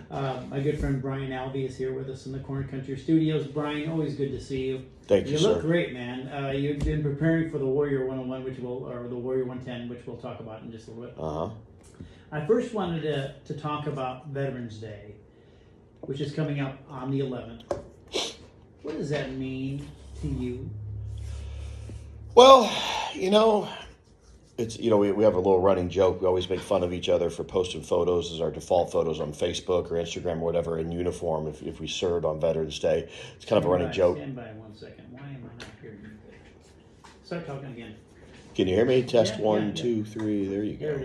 My good friend Brian Alvey is here with us in the KORN Country Studios. Brian, always good to see you. Thank you, sir. You look great, man. You've been preparing for the Warrior 101, or the Warrior 110, which we'll talk about in just a little bit. I first wanted to talk about Veterans Day, which is coming up on the 11th. What does that mean to you? Well, it's, we have a little running joke. We always make fun of each other for posting photos as our default photos on Facebook or Instagram or whatever in uniform if we served on Veterans Day. It's kind of a running joke. Stand by 1 second. Why am I not hearing you? Start talking again. Can you hear me? Test Yeah, one, yeah. 2, 3. There you go.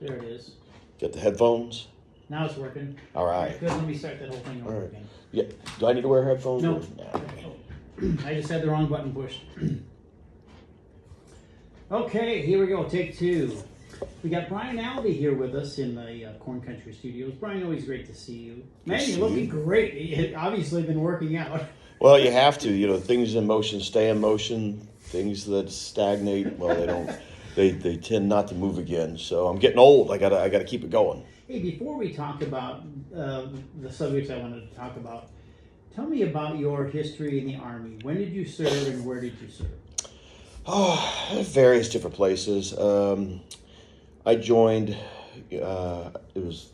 There it is. Got the headphones? Now it's working. All right. Good, let me start that whole thing over All right. again. Yeah. Do I need to wear headphones? No. Okay. I just had the wrong button pushed. Okay, here we go. Take two. We got Brian Alvey here with us in the KORN Country Studios. Brian, always great to see you. Man, you're looking great. You obviously been working out. Well, you have to. Things in motion stay in motion. Things that stagnate, well, they don't. They tend not to move again. So I'm getting old. I gotta keep it going. Hey, before we talk about the subjects I wanted to talk about, tell me about your history in the Army. When did you serve and where did you serve? Oh, various different places. I joined, it was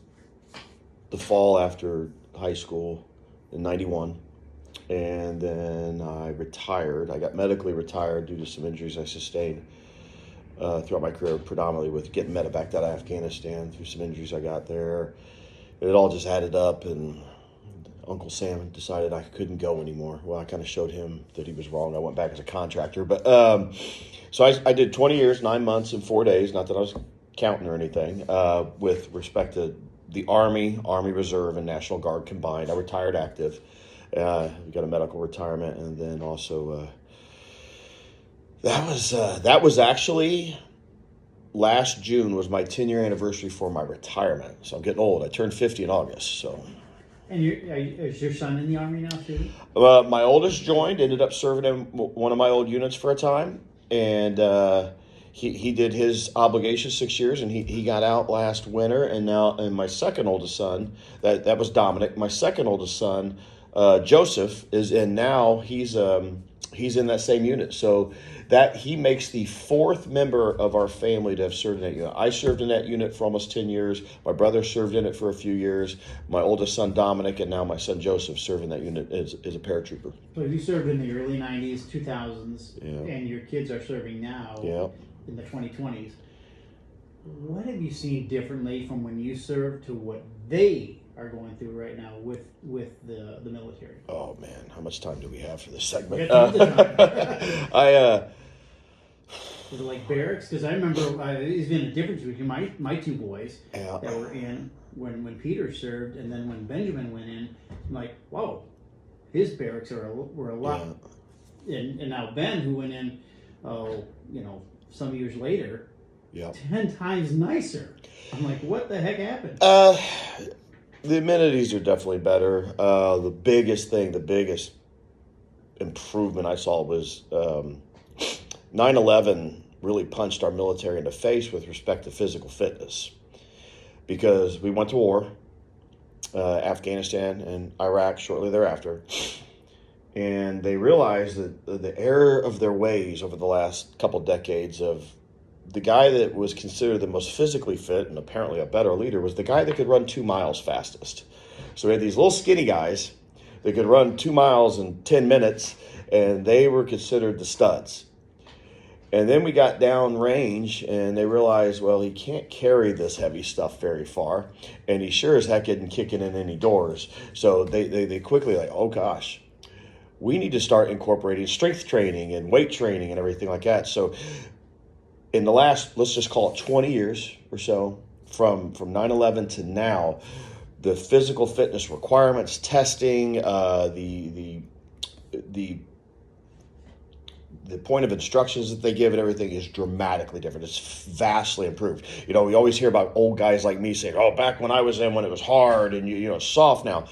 the fall after high school in 91. And then I retired. I got medically retired due to some injuries I sustained throughout my career, predominantly with getting medevaced out of Afghanistan through some injuries I got there. It all just added up, and Uncle Sam decided I couldn't go anymore. Well, I kind of showed him that he was wrong. I went back as a contractor. But so I did 20 years, 9 months, and 4 days. Not that I was counting or anything. With respect to the Army, Army Reserve, and National Guard combined, I retired active. Got a medical retirement, and then also that was actually last June was my 10-year anniversary for my retirement. So I'm getting old. I turned 50 in August. So. And is your son in the Army now too? My oldest joined, ended up serving in one of my old units for a time, and he did his obligation 6 years, and he got out last winter. And my second oldest son, that was Dominic. My second oldest son, Joseph, is in now. He's in that same unit. So that he makes the fourth member of our family to have served in that unit. I served in that unit for almost 10 years. My brother served in it for a few years. My oldest son, Dominic, and now my son, Joseph, serve in that unit as a paratrooper. So you served in the early 90s, 2000s, Yeah. and your kids are serving now in the 2020s. What have you seen differently from when you served to what they are going through right now with the military? Oh, man, how much time do we have for this segment? Was it like barracks? Because I remember there's been a difference between my two boys that were in when Peter served, and then when Benjamin went in. I'm like, whoa, his barracks were a lot. Yeah. And now Ben, who went in, some years later, 10 times nicer. I'm like, what the heck happened? The amenities are definitely better. The biggest improvement I saw was 9/11 really punched our military in the face with respect to physical fitness, because we went to war, Afghanistan and Iraq shortly thereafter, and they realized that the error of their ways over the last couple decades of the guy that was considered the most physically fit and apparently a better leader was the guy that could run 2 miles fastest. So we had these little skinny guys that could run 2 miles in 10 minutes, and they were considered the studs. And then we got down range, and they realized, well, he can't carry this heavy stuff very far, and he sure as heck isn't kicking in any doors. So they quickly oh gosh, we need to start incorporating strength training and weight training and everything like that. So in the last, let's just call it 20 years or so, from 9/11 to now, the physical fitness requirements, testing, the point of instructions that they give and everything is dramatically different. It's vastly improved. We always hear about old guys like me saying, oh, back when I was in, when it was hard and, it's soft now.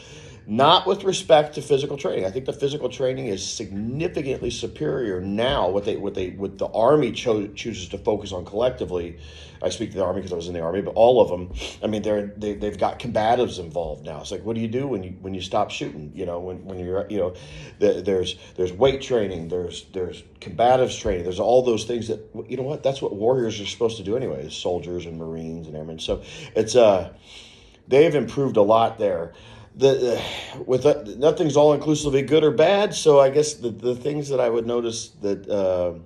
Not with respect to physical training. I think the physical training is significantly superior now. What the Army chooses to focus on collectively. I speak to the Army because I was in the Army, but all of them. I mean, they've got combatives involved now. It's like, what do you do when you stop shooting? When you're there's weight training. There's combatives training. There's all those things that that's what warriors are supposed to do anyway. Soldiers and Marines and airmen. So it's they've improved a lot there. Nothing's all inclusively good or bad. So I guess the things that I would notice that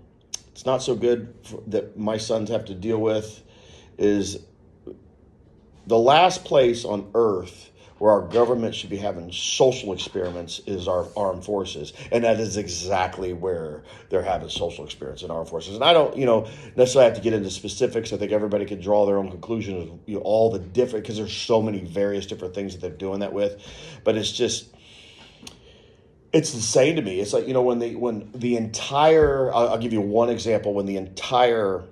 it's not so good that my sons have to deal with is the last place on earth where our government should be having social experiments is our armed forces. And that is exactly where they're having social experiments in armed forces. And I don't, necessarily have to get into specifics. I think everybody can draw their own conclusions of all the different, because there's so many various different things that they're doing that with. But it's insane to me. It's like, when the entire, I'll give you one example, when the entire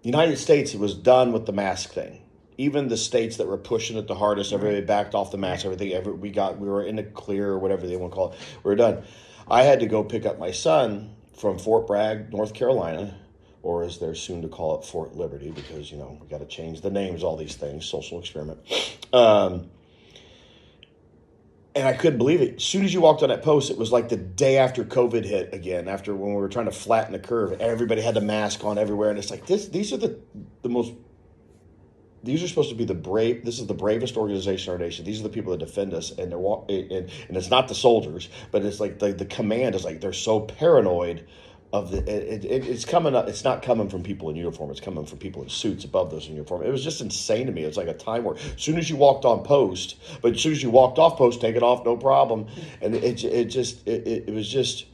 United States was done with the mask thing. Even the states that were pushing it the hardest, everybody backed off the mask, everything. We were in the clear or whatever they want to call it. We were done. I had to go pick up my son from Fort Bragg, North Carolina, or as they're soon to call it, Fort Liberty, because, we got to change the names, all these things, social experiment. And I couldn't believe it. As soon as you walked on that post, it was like the day after COVID hit again, after when we were trying to flatten the curve. Everybody had the mask on everywhere. And it's like, these are the most... These are supposed to be the brave. This is the bravest organization in our nation. These are the people that defend us, and and it's not the soldiers, but it's like the command is like they're so paranoid of it's coming up. It's not coming from people in uniform. It's coming from people in suits above those in uniform. It was just insane to me. It's like a time where as soon as you walked on post, but as soon as you walked off post, take it off, no problem. And it was just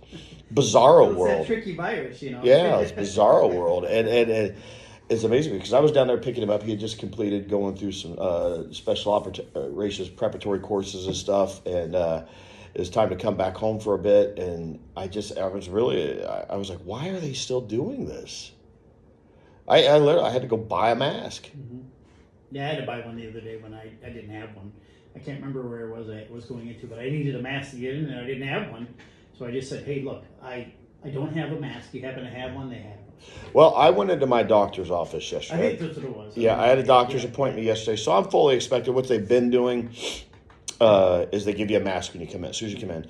bizarro world. That tricky virus, Yeah, it's bizarro world, and it's amazing because I was down there picking him up. He had just completed going through some special operations preparatory courses and stuff, and it was time to come back home for a bit. And I was like, why are they still doing this? I literally had to go buy a mask. Mm-hmm. Yeah, I had to buy one the other day when I didn't have one. I can't remember where I was going into, but I needed a mask to get in, and I didn't have one. So I just said, hey, look, I don't have a mask. You happen to have one? They have one. Well, I went into my doctor's office yesterday. I think that's what it was. Yeah, I had a doctor's appointment yesterday, so I'm fully expecting. What they've been doing is they give you a mask when you come in, as soon as you come in.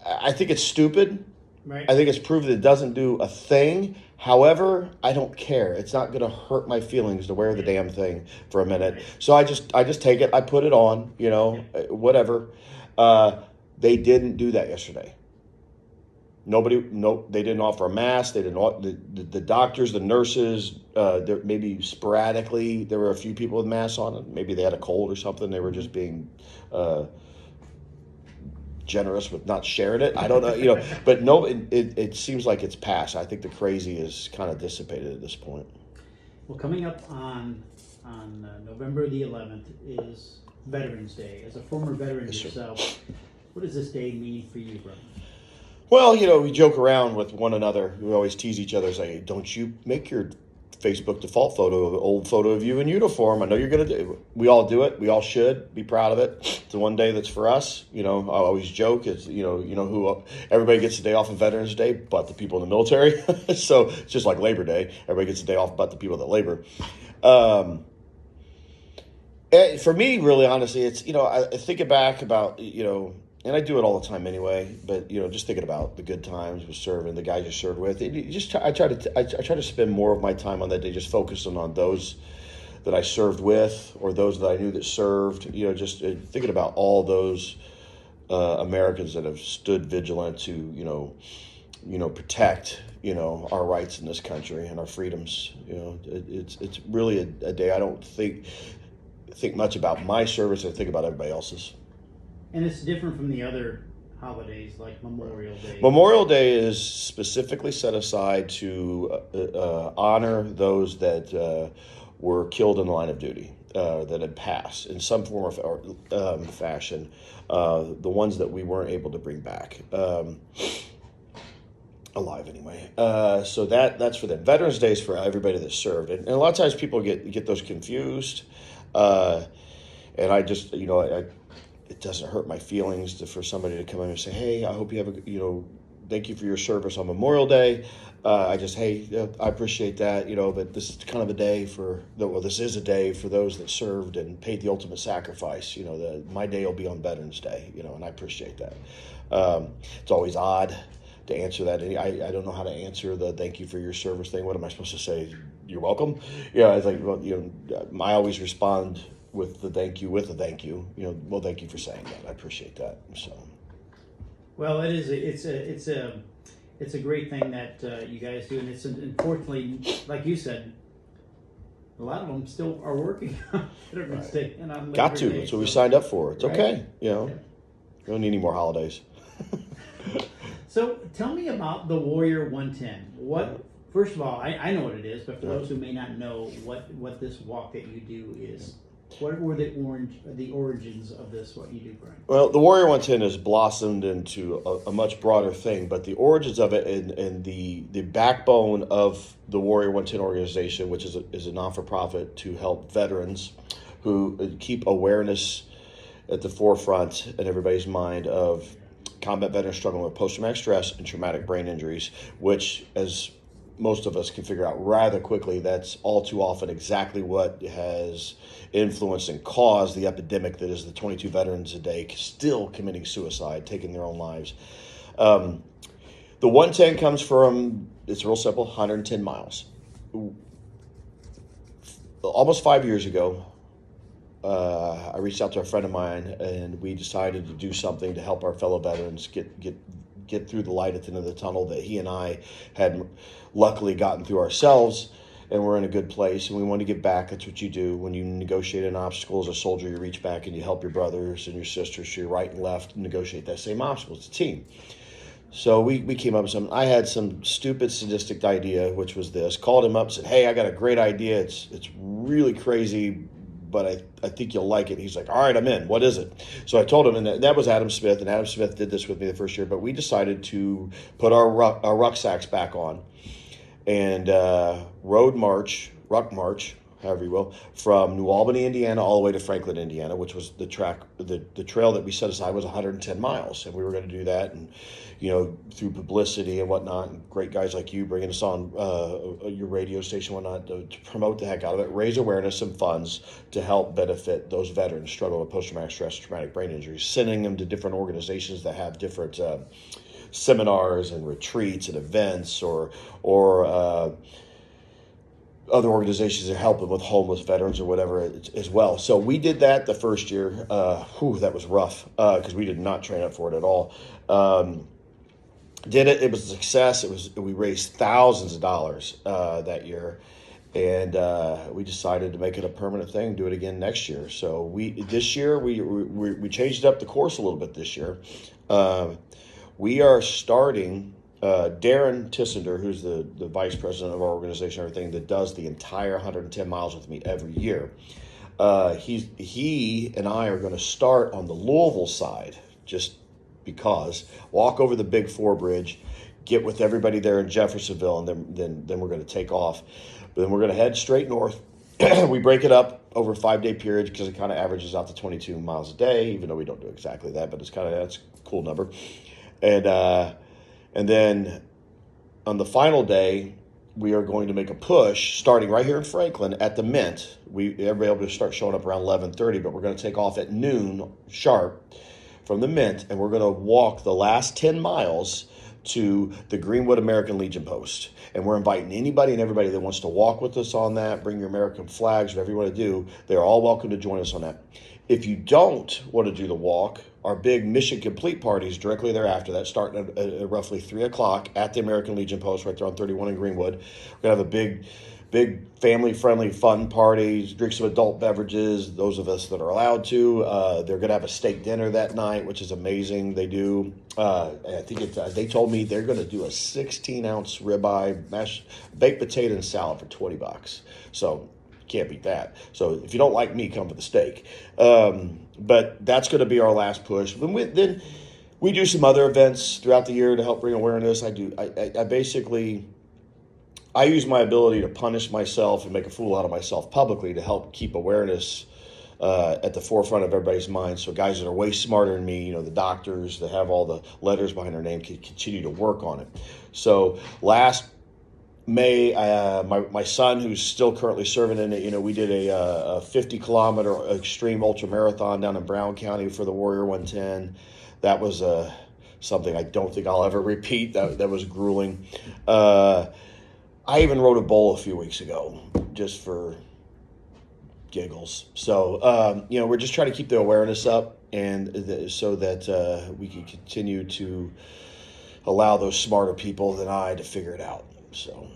I think it's stupid. Right. I think it's proved that it doesn't do a thing. However, I don't care. It's not going to hurt my feelings to wear the damn thing for a minute. Right. So I just take it. I put it on. Whatever. They didn't do that yesterday. They didn't offer a mask. They didn't. The doctors, the nurses, maybe sporadically there were a few people with masks on. Maybe they had a cold or something. They were just being generous with not sharing it. I don't know, But no, it seems like it's past. I think the crazy is kind of dissipated at this point. Well, coming up on November the 11th is Veterans Day. As a former veteran yourself, what does this day mean for you, brother? Well, we joke around with one another. We always tease each other, say, don't you make your Facebook default photo an old photo of you in uniform. I know you're going to do it. We all do it. We all should be proud of it. It's the one day that's for us. I always joke. It's, who everybody gets a day off on Veterans Day, but the people in the military. So it's just like Labor Day. Everybody gets a day off, but the people that labor. For me, really, honestly, it's, I think back about, and I do it all the time anyway, but just thinking about the good times with serving, the guys you served with. I try to spend more of my time on that day just focusing on those that I served with or those that I knew that served. Just thinking about all those Americans that have stood vigilant to protect our rights in this country and our freedoms. It's really a day I don't think much about my service. I think about everybody else's. And it's different from the other holidays like Memorial Day. Memorial Day is specifically set aside to honor those that were killed in the line of duty, that had passed in some form or fashion, the ones that we weren't able to bring back. Alive anyway. So that's for them. Veterans Day is for everybody that served. And a lot of times people get those confused. And I just, it doesn't hurt my feelings for somebody to come in and say, hey, I hope you have thank you for your service on Memorial Day. I appreciate that, but this is kind of a day this is a day for those that served and paid the ultimate sacrifice. My day will be on Veterans Day, and I appreciate that. It's always odd to answer that. I don't know how to answer the thank you for your service thing. What am I supposed to say? You're welcome. Yeah, it's like, I always respond with the thank you with a thank you. Well, thank you for saying that. I appreciate that. So. Well, it's a great thing that you guys do, and it's unfortunately, like you said, a lot of them still are working on Veterans Day and on Got to. Day, That's what we signed up for. It's right? okay. Yeah. We don't need any more holidays. So tell me about the Warrior 110. First of all, I know what it is, but for those who may not know what this walk that you do is, what were the origins of this, what you do, Brian? Well, the Warrior 110 has blossomed into a much broader thing, but the origins of it and the backbone of the Warrior 110 organization, which is a non-for-profit to help veterans who keep awareness at the forefront in everybody's mind of combat veterans struggling with post-traumatic stress and traumatic brain injuries, which, as most of us can figure out rather quickly, that's all too often exactly what has influenced and caused the epidemic that is the 22 veterans a day still committing suicide, taking their own lives. The 110 comes from, it's real simple, 110 miles. Almost 5 years ago, I reached out to a friend of mine, and we decided to do something to help our fellow veterans get through the light at the end of the tunnel that he and I had luckily gotten through ourselves, and we're in a good place, and we want to give back. That's what you do. When you negotiate an obstacle as a soldier, you reach back and you help your brothers and your sisters to your right and left negotiate that same obstacle. It's a team. So we came up with something. I had some stupid, sadistic idea, which was this. Called him up and said, hey, I got a great idea. It's really crazy, but I think you'll like it. He's like, all right, I'm in. What is it? So I told him, and that was Adam Smith, and Adam Smith did this with me the first year, but we decided to put our rucksacks back on and ruck march, however you will, from New Albany, Indiana, all the way to Franklin, Indiana, which was the trail that we set aside was 110 miles, and we were going to do that, and through publicity and whatnot, and great guys like you bringing us on your radio station and whatnot to promote the heck out of it, raise awareness and funds to help benefit those veterans struggling with post-traumatic stress, traumatic brain injuries, sending them to different organizations that have different seminars and retreats and events, or other organizations that help them with homeless veterans or whatever as well. So we did that the first year. That was rough because we did not train up for it at all. Did it. It was a success. We raised thousands of dollars that year, and we decided to make it a permanent thing. Do it again next year. So this year we changed up the course a little bit. This year, we are starting. Darren Tissender, who's the vice president of our organization, everything that does the entire 110 miles with me every year. He and I are going to start on the Louisville side, just because, walk over the Big Four Bridge, get with everybody there in Jeffersonville, and then we're going to take off. But then we're going to head straight north. We break it up over a 5-day period because it kind of averages out to 22 miles a day, even though we don't do exactly that, but that's a cool number. And then on the final day, we are going to make a push starting right here in Franklin at the Mint. Everybody will start showing up around 11:30, but we're going to take off at noon sharp from the Mint, and we're going to walk the last 10 miles to the Greenwood American Legion post. And we're inviting anybody and everybody that wants to walk with us on that, bring your American flags, whatever you want to do. They're all welcome to join us on that. If you don't want to do the walk, our big Mission Complete parties directly thereafter, that starting at roughly 3 o'clock at the American Legion post right there on 31 in Greenwood. We're going to have a big family-friendly fun party, drink some adult beverages, those of us that are allowed to. They're going to have a steak dinner that night, which is amazing. They do. I think they told me they're going to do a 16-ounce ribeye, baked potato and salad for $20. So can't beat that. So if you don't like me, come for the steak. But that's going to be our last push. Then we do some other events throughout the year to help bring awareness. I use my ability to punish myself and make a fool out of myself publicly to help keep awareness at the forefront of everybody's mind. So guys that are way smarter than me, the doctors that have all the letters behind their name, can continue to work on it. So last May, my son, who's still currently serving in it, we did a 50-kilometer extreme ultra marathon down in Brown County for the Warrior 110. That was something I don't think I'll ever repeat. That was grueling. I even rode a bull a few weeks ago, just for giggles. So we're just trying to keep the awareness up, and so that we can continue to allow those smarter people than I to figure it out. So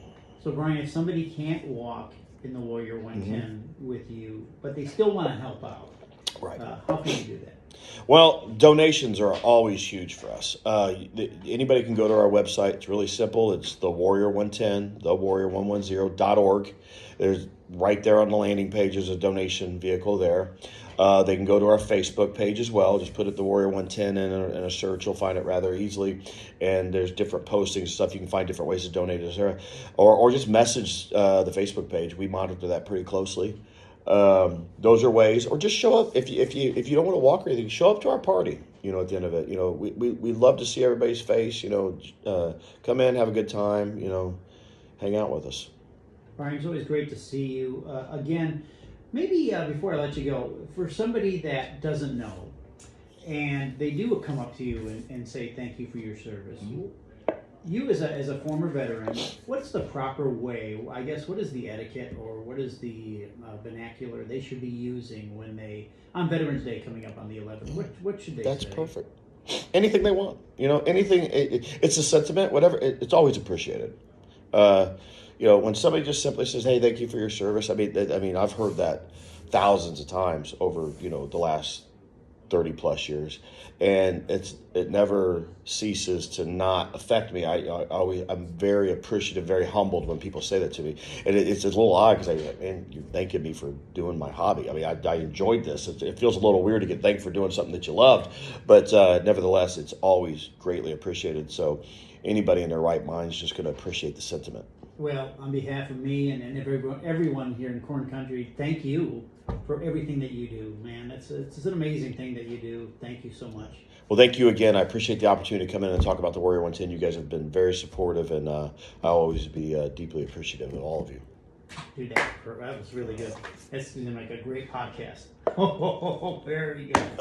Brian, if somebody can't walk in the Warrior 110 with you, but they still want to help out, right? How can you do that? Well, donations are always huge for us. Anybody can go to our website. It's really simple. It's the Warrior 110, thewarrior110.org. There's right there on the landing page is a donation vehicle there. They can go to our Facebook page as well. Just put it the Warrior 110 in a search. You'll find it rather easily. And there's different postings and stuff. You can find different ways to donate us there. Or just message the Facebook page. We monitor that pretty closely. Those are ways. Or just show up. If you don't want to walk or anything, show up to our party. At the end of it, we love to see everybody's face. Come in, have a good time. Hang out with us. Brian, it's always great to see you again. Maybe before I let you go, for somebody that doesn't know, and they do come up to you and say thank you for your service, you as a former veteran, what's the proper way? I guess what is the etiquette or what is the vernacular they should be using when on Veterans Day coming up on the 11th? What should they say? That's perfect. Anything they want, anything. It's a sentiment, whatever. It's always appreciated. When somebody just simply says, "Hey, thank you for your service," I mean, I've heard that thousands of times over, the last 30 plus years, and it never ceases to not affect me. I'm very appreciative, very humbled when people say that to me, and it's a little odd because you're thanking me for doing my hobby. I mean, I enjoyed this. It feels a little weird to get thanked for doing something that you loved, but nevertheless, it's always greatly appreciated. So anybody in their right mind is just going to appreciate the sentiment. Well, on behalf of me and everyone here in KORN Country, thank you for everything that you do, man. It's an amazing thing that you do. Thank you so much. Well, thank you again. I appreciate the opportunity to come in and talk about the Warrior 110. You guys have been very supportive, and I'll always be deeply appreciative of all of you. Dude, that was really good. That's like a great podcast. Oh, very good.